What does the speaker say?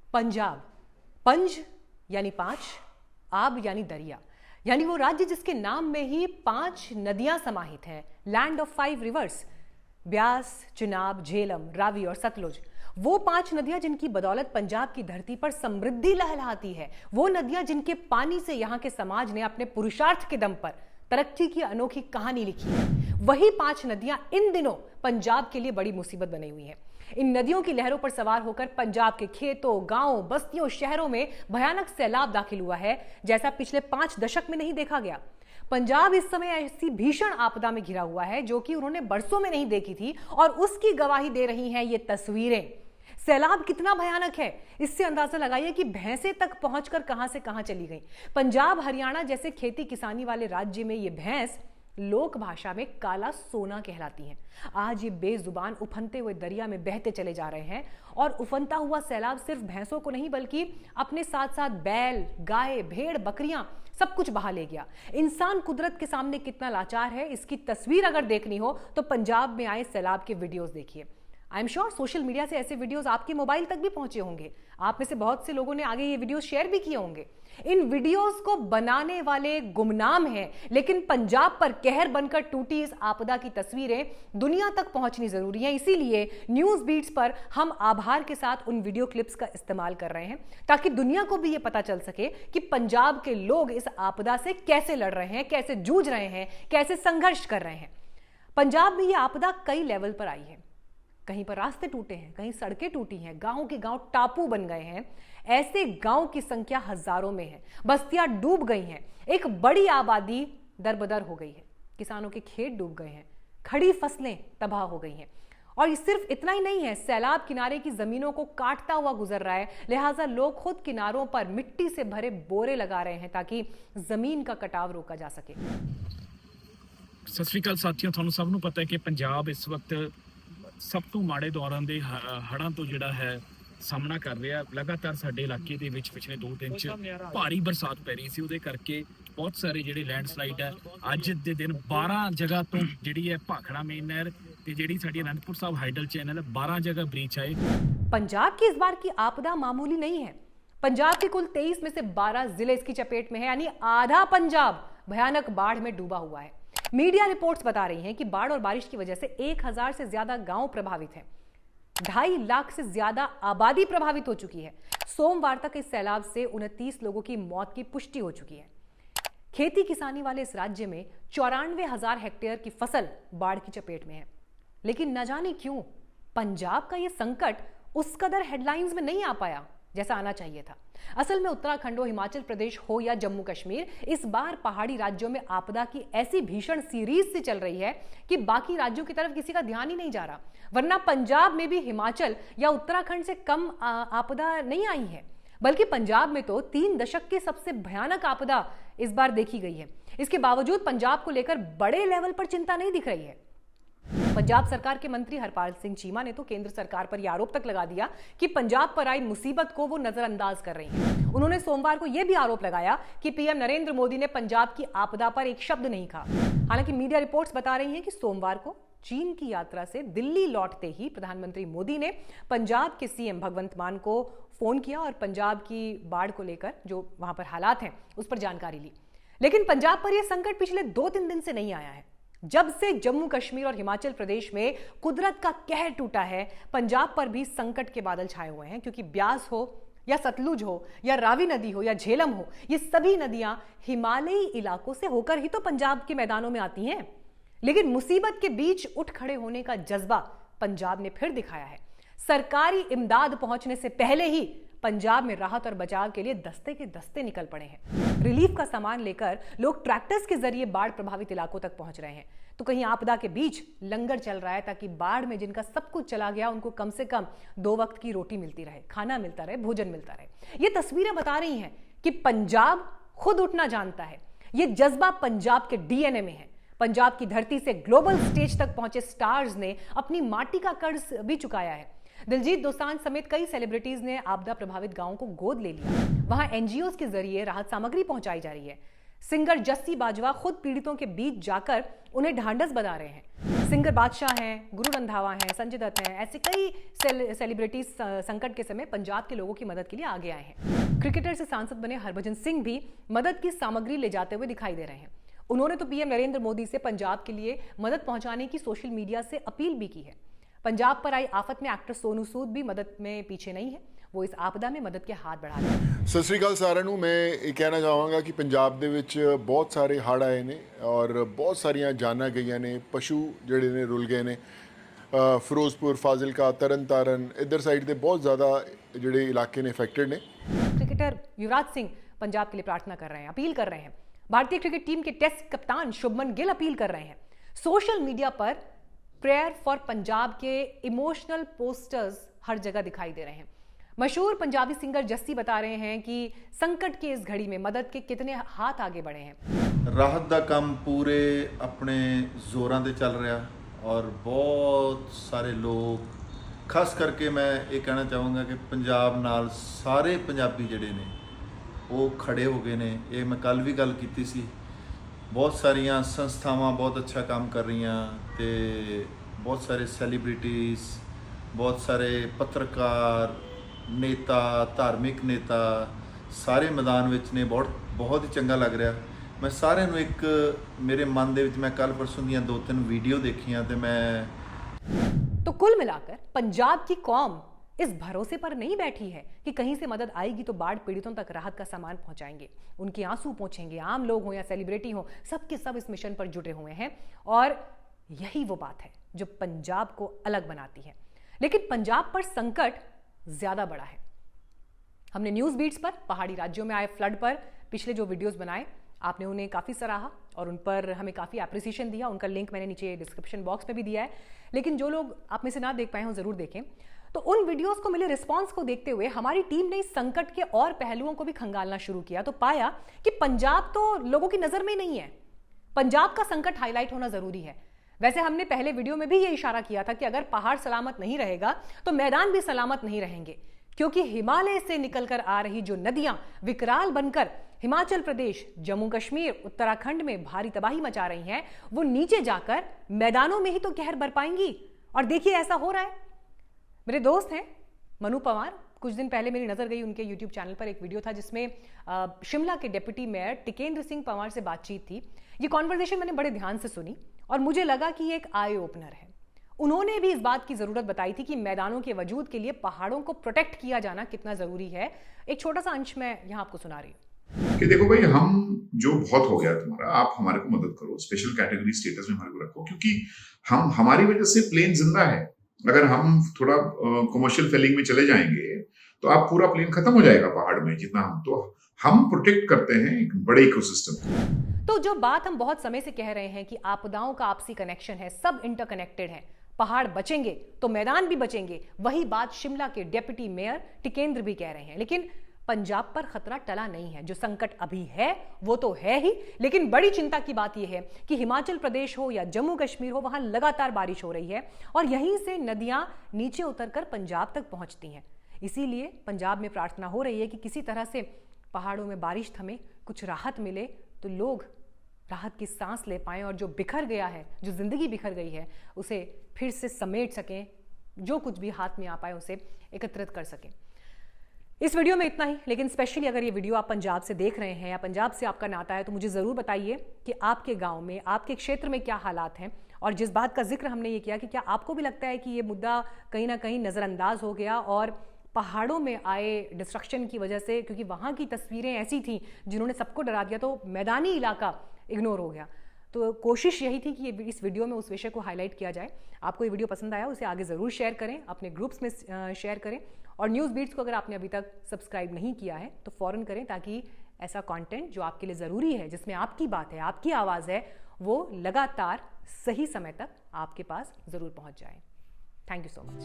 पंजाब, पंज यानी पांच, आब यानी दरिया, यानी वो राज्य जिसके नाम में ही 5 नदियां समाहित हैं। Land of 5 reverse, Beas, Chenab, Jhelum, Ravi और सतलुज। वो 5 नदियां जिनकी बदौलत पंजाब की धरती पर समृद्धि लहलहाती है। वो नदियां जिनके पानी से यहां के समाज ने अपने पुरुषार्थ के दम पर तरक्की की अनोखी कहानी लिखी है। वही 5 नदियां इन दिनों पंजाब के लिए बड़ी मुसीबत बनी हुई हैं। इन नदियों की लहरों पर सवार होकर पंजाब के खेतों, गांवों, बस्तियों, शहरों में भयानक सैलाब दाखिल हुआ है, जैसा पिछले 5 दशक में नहीं देखा गया। पंजाब इस समय ऐसी भीषण आपदा में घिरा हुआ है जो कि उन्होंने बरसों में नहीं देखी थी, और उसकी गवाही दे रही हैं ये तस्वीरें। सैलाब कितना भयानक है, इससे अंदाजा लगाइए कि भैंसे तक पहुंचकर कहां से कहां चली गई। पंजाब, हरियाणा जैसे खेती किसानी वाले राज्य में ये भैंस लोक भाषा में काला सोना कहलाती हैं। आज ये बेजुबान उफनते हुए दरिया में बहते चले जा रहे हैं, और उफनता हुआ सैलाब सिर्फ भैंसों को नहीं बल्कि अपने साथ साथ बैल, गाय, भेड़, बकरियां सब कुछ बहा ले गया। इंसान कुदरत के सामने कितना लाचार है, इसकी तस्वीर अगर देखनी हो तो पंजाब में आए सैलाब के वीडियोस देखिए। I am sure social media से ऐसे वीडियोस आपके मोबाइल तक भी पहुंचे होंगे। आप में से बहुत से लोगों ने आगे ये वीडियोस शेयर भी किए होंगे। इन वीडियोस को बनाने वाले गुमनाम हैं, लेकिन पंजाब पर कहर बनकर टूटी इस आपदा की तस्वीरें दुनिया तक पहुंचनी जरूरी है। इसीलिए न्यूज बीट्स पर हम आभार के साथ उन वीडियो क्लिप्स का इस्तेमाल कर रहे हैं, ताकि दुनिया को भी यह पता चल सके कि पंजाब के लोग इस आपदा से कैसे लड़ रहे हैं, कैसे जूझ रहे हैं, कैसे संघर्ष कर रहे हैं। पंजाब में यह आपदा कई लेवल पर आई है। कहीं पर रास्ते टूटे हैं, कहीं सड़कें टूटी हैं, गांव के गांव टापू बन गए हैं। ऐसे गांव की संख्या हजारों में है। बस्तियां डूब गई हैं, एक बड़ी आबादी दरबदर हो गई है, किसानों के खेत डूब गए हैं, खड़ी फसलें तबाह हो गई हैं। और सिर्फ इतना ही नहीं है, सैलाब किनारे की जमीनों को काटता हुआ गुजर रहा है। लिहाजा लोग खुद किनारों पर मिट्टी से भरे बोरे लगा रहे हैं ताकि जमीन का कटाव रोका जा सके। सत श्री अकाल साथियों, ਤੁਹਾਨੂੰ ਸਭ ਨੂੰ ਪਤਾ ਹੈ ਕਿ ਪੰਜਾਬ ਇਸ ਵਕਤ ਸਭ ਤੋਂ ਮਾੜੇ ਦੌਰਾਂ ਦੇ ਹੜ੍ਹਾਂ ਤੋਂ ਜਿਹੜਾ ਹੈ ਸਾਹਮਣਾ ਕਰ ਰਿਹਾ। ਲਗਾਤਾਰ ਸਾਡੇ ਇਲਾਕੇ ਦੇ ਵਿੱਚ ਪਿਛਲੇ 2 ਦਿਨ ਚ ਭਾਰੀ ਬਰਸਾਤ ਪੈ ਰਹੀ ਸੀ, ਉਹਦੇ ਕਰਕੇ ਬਹੁਤ ਸਾਰੇ ਜਿਹੜੇ ਲੈਂਡਸਲਾਈਡ ਹੈ। ਅੱਜ ਦੇ ਦਿਨ 12 ਜਗ੍ਹਾ ਤੋਂ ਜਿਹੜੀ ਹੈ ਭਾਖੜਾ ਮੇਨ ਨਹਿਰ ਤੇ ਜਿਹੜੀ ਸਾਡੀ ਅਨੰਦपुर साहब हाइडल चैनल 12 जगह ब्रीच आए। पंजाब की इस बार की आपदा मामूली नहीं है। पंजाब के कुल 23 में से 12 जिले इसकी चपेट में है, यानी आधा पंजाब भयानक बाढ़ में डूबा हुआ है। मीडिया रिपोर्ट्स बता रही हैं कि बाढ़ और बारिश की वजह से 1000 से ज्यादा गांव प्रभावित हैं। 2.5 लाख से ज्यादा आबादी प्रभावित हो चुकी है। सोमवार तक इस सैलाब से 29 लोगों की मौत की पुष्टि हो चुकी है। खेती किसानी वाले इस राज्य में 94,000 हेक्टेयर की फसल बाढ़ की चपेट में है। लेकिन न जाने क्यों पंजाब का यह संकट उस कदर हेडलाइंस में नहीं आ पाया जैसा आना चाहिए था। असल में उत्तराखंड हो, हिमाचल प्रदेश हो या जम्मू कश्मीर, इस बार पहाड़ी राज्यों में आपदा की ऐसी भीषण सीरीज से चल रही है कि बाकी राज्यों की तरफ किसी का ध्यान ही नहीं जा रहा। वरना पंजाब में भी हिमाचल या उत्तराखंड से कम आपदा नहीं आई है, बल्कि पंजाब में तो 3 दशक की सबसे भयानक आपदा इस बार देखी गई है। इसके बावजूद पंजाब को लेकर बड़े लेवल पर चिंता नहीं दिख रही है। पंजाब सरकार के मंत्री हरपाल सिंह चीमा ने तो केंद्र सरकार पर यह आरोप तक लगा दिया कि पंजाब पर आई मुसीबत को वो नजरअंदाज कर रही है। उन्होंने सोमवार को यह भी आरोप लगाया कि पीएम नरेंद्र मोदी ने पंजाब की आपदा पर एक शब्द नहीं कहा। हालांकि मीडिया रिपोर्ट्स बता रही हैं कि सोमवार को चीन की यात्रा से दिल्ली लौटते ही प्रधानमंत्री मोदी ने पंजाब के सीएम भगवंत मान को फोन किया और पंजाब की बाढ़ को लेकर जो वहां पर हालात हैं उस पर जानकारी ली। लेकिन पंजाब पर यह संकट पिछले 2-3 दिन से नहीं आया है। जब से जम्मू कश्मीर और हिमाचल प्रदेश में कुदरत का कहर टूटा है, पंजाब पर भी संकट के बादल छाए हुए हैं। क्योंकि ब्यास हो या सतलुज हो या रावी नदी हो या झेलम हो, ये सभी नदियां हिमालयी इलाकों से होकर ही तो पंजाब के मैदानों में आती हैं। लेकिन मुसीबत के बीच उठ खड़े होने का जज्बा पंजाब ने फिर दिखाया है। सरकारी इमदाद पहुंचने से पहले ही पंजाब में राहत और बचाव के लिए दस्ते के दस्ते निकल पड़े हैं। रिलीफ का सामान लेकर लोग ट्रैक्टर्स के जरिए बाढ़ प्रभावित इलाकों तक पहुंच रहे हैं, तो कहीं आपदा के बीच लंगर चल रहा है ताकि बाढ़ में जिनका सब कुछ चला गया उनको कम से कम 2 वक्त की रोटी मिलती रहे, खाना मिलता रहे, भोजन मिलता रहे। ये तस्वीरें बता रही हैं कि पंजाब खुद उठना जानता है। ये जज्बा पंजाब के डीएनए में है। पंजाब की धरती से ग्लोबल स्टेज तक पहुंचे स्टार्स ने अपनी माटी का कर्ज भी चुकाया है। दिलजीत दोसांझ समेत कई सेलिब्रिटीज ने आपदा प्रभावित गांवों को गोद ले लिया। वहां एनजीओज के जरिए राहत सामग्री पहुंचाई जा रही है। सिंगर जस्सी बाजवा खुद पीड़ितों के बीच जाकर उन्हें ढांढस बना रहे हैं। सिंगर बादशाह हैं, गुरु रंधावा हैं, संजय दत्त हैं, ऐसे कई सेलिब्रिटीज संकट के समय पंजाब के लोगों की मदद के लिए आगे आए हैं। क्रिकेटर से सांसद बने हरभजन सिंह भी मदद की सामग्री ले जाते हुए दिखाई दे रहे हैं। उन्होंने तो पीएम नरेंद्र मोदी से पंजाब के लिए मदद पहुंचाने की सोशल मीडिया से अपील भी की है। पंजाब पर आई आफत में एक्टर सोनू सूद भी मदद में पीछे नहीं है, वो इस आपदा में मदद के हाथ बढ़ा रहे हैं। ਸਤਿ ਸ਼੍ਰੀ ਅਕਾਲ ਸਾਰਿਆਂ ਨੂੰ। ਮੈਂ ਇਹ ਕਹਿਣਾ ਚਾਹਾਂਗਾ ਕਿ ਪੰਜਾਬ ਦੇ ਵਿੱਚ ਬਹੁਤ ਸਾਰੇ ਹੜ੍ਹ ਆਏ ਨੇ ਔਰ ਬਹੁਤ ਸਾਰੀਆਂ ਜਾਨਾਂ ਗਈਆਂ ਨੇ, ਪਸ਼ੂ ਜਿਹੜੇ ਨੇ ਰੁਲ ਗਏ ਨੇ। ਫਿਰੋਜ਼ਪੁਰ, ਫਾਜ਼ਿਲਕਾ, ਤਰਨਤਾਰਨ इधर साइड ਦੇ बहुत ज़्यादा ਜਿਹੜੇ ਇਲਾਕੇ ਨੇ ਅਫੈਕਟਡ ਨੇ। क्रिकेटर युवराज सिंह पंजाब के लिए प्रार्थना कर रहे हैं, अपील कर रहे हैं। भारतीय क्रिकेट टीम के टेस्ट कप्तान शुभमन गिल अपील कर रहे हैं। सोशल मीडिया पर प्रेयर फॉर पंजाब के इमोशनल पोस्टर्स हर जगह दिखाई दे रहे हैं। मशहूर पंजाबी सिंगर जस्सी बता रहे हैं कि संकट की इस घड़ी में मदद के कितने हाथ आगे बढ़े हैं। राहत का काम पूरे अपने जोरां ते चल रहा और बहुत सारे लोग, खास करके मैं ये कहना चाहूँगा कि पंजाब नाल सारे पंजाबी जिहड़े ने वो खड़े हो गए ने। ये मैं कल भी गल कीती सी। बहुत सारियां संस्थावां बहुत अच्छा काम कर रही ते बहुत सारे सैलीब्रिटीज़, बहुत सारे पत्रकार, नेता, धार्मिक नेता सारे मैदान विच ने। बहुत ही चंगा लग रहा। मैं सारे नूं एक मेरे मन दे विच मैं कल परसों दियां 2-3 वीडियो देखियां ते मैं तो कुल मिलाकर पंजाब की कौम इस भरोसे पर नहीं बैठी है कि कहीं से मदद आएगी तो बाढ़ पीड़ितों तक राहत का सामान पहुंचाएंगे, उनके आंसू पहुंचेंगे। आम लोग हो या सेलिब्रिटी हो, सबके सब इस मिशन पर जुटे हुए हैं और यही वो बात है जो पंजाब को अलग बनाती है। लेकिन पंजाब पर संकट ज्यादा बड़ा है। हमने न्यूज बीट्स पर पहाड़ी राज्यों में आए फ्लड पर पिछले जो वीडियोस बनाए, आपने उन्हें काफी सराहा और उन पर हमें काफी एप्रिसिएशन दिया। उनका लिंक मैंने नीचे डिस्क्रिप्शन बॉक्स में भी दिया है। लेकिन जो लोग आप में से ना देख पाए हो जरूर देखें। तो उन वीडियोस को मिले रिस्पांस को देखते हुए हमारी टीम ने इस संकट के और पहलुओं को भी खंगालना शुरू किया तो पाया कि पंजाब तो लोगों की नजर में नहीं है। पंजाब का संकट हाईलाइट होना जरूरी है। वैसे हमने पहले वीडियो में भी ये इशारा किया था कि अगर पहाड़ सलामत नहीं रहेगा तो मैदान भी सलामत नहीं रहेंगे, क्योंकि हिमालय से निकलकर आ रही जो नदियां विकराल बनकर हिमाचल प्रदेश, जम्मू कश्मीर, उत्तराखंड में भारी तबाही मचा रही हैं, वो नीचे जाकर मैदानों में ही तो कहर बरपाएंगी। और देखिए ऐसा हो रहा है। मेरे दोस्त हैं मनु पवार, कुछ दिन पहले मेरी नजर गई उनके YouTube चैनल पर एक वीडियो था जिसमें शिमला के डिप्टी मेयर टिकेंद्र सिंह पंवार से बातचीत थी। ये कॉन्वर्सेशन मैंने बड़े ध्यान से सुनी और मुझे लगा कि ये एक आई ओपनर है। उन्होंने भी इस बात की जरूरत बताई थी कि मैदानों के वजूद के लिए पहाड़ों को प्रोटेक्ट किया जाना कितना जरूरी है। एक छोटा सा अंश मैं यहाँ आपको सुना रही हूँ कि देखो भाई, हम जो बहुत हो गया तुम्हारा, आप हमारे को मदद करो, स्पेशल कैटेगरी स्टेटस में हमारे को रखो, क्योंकि हम हमारी वजह से प्लेन जिंदा है। अगर हम थोड़ा कमर्शियल फेलिंग में चले जाएंगे तो आप पूरा प्लेन खत्म हो जाएगा पहाड़ में। जितना हम प्रोटेक्ट करते हैं एक बड़े इकोसिस्टम। तो जो बात हम बहुत समय से कह रहे हैं कि आपदाओं का आपसी कनेक्शन है, सब इंटरकनेक्टेड है, पहाड़ बचेंगे तो मैदान भी बचेंगे, वही बात शिमला के डिप्टी मेयर टिकेंद्र भी कह रहे हैं। लेकिन पंजाब पर खतरा टला नहीं है। जो संकट अभी है वो तो है ही, लेकिन बड़ी चिंता की बात यह है कि हिमाचल प्रदेश हो या जम्मू कश्मीर हो, वहां लगातार बारिश हो रही है और यहीं से नदियां नीचे उतरकर पंजाब तक पहुंचती हैं। इसीलिए पंजाब में प्रार्थना हो रही है कि किसी तरह से पहाड़ों में बारिश थमे, कुछ राहत मिले तो लोग राहत की सांस ले पाएं और जो बिखर गया है, जो जिंदगी बिखर गई है, उसे फिर से समेट सकें, जो कुछ भी हाथ में आ पाए उसे एकत्रित कर सकें। इस वीडियो में इतना ही। लेकिन स्पेशली अगर ये वीडियो आप पंजाब से देख रहे हैं या पंजाब से आपका नाता है तो मुझे ज़रूर बताइए कि आपके गांव में, आपके क्षेत्र में क्या हालात हैं। और जिस बात का जिक्र हमने ये किया कि क्या आपको भी लगता है कि ये मुद्दा कहीं ना कहीं नज़रअंदाज हो गया और पहाड़ों में आए डिस्ट्रक्शन की वजह से, क्योंकि वहाँ की तस्वीरें ऐसी थी जिन्होंने सबको डरा दिया, तो मैदानी इलाका इग्नोर हो गया। तो कोशिश यही थी कि इस वीडियो में उस विषय को हाईलाइट किया जाए। आपको ये वीडियो पसंद आया उसे आगे ज़रूर शेयर करें, अपने ग्रुप्स में शेयर करें और न्यूज़ बीट्स को अगर आपने अभी तक सब्सक्राइब नहीं किया है तो फ़ौरन करें, ताकि ऐसा कंटेंट जो आपके लिए ज़रूरी है, जिसमें आपकी बात है, आपकी आवाज़ है, वो लगातार सही समय तक आपके पास ज़रूर पहुँच जाए। Thank you so much.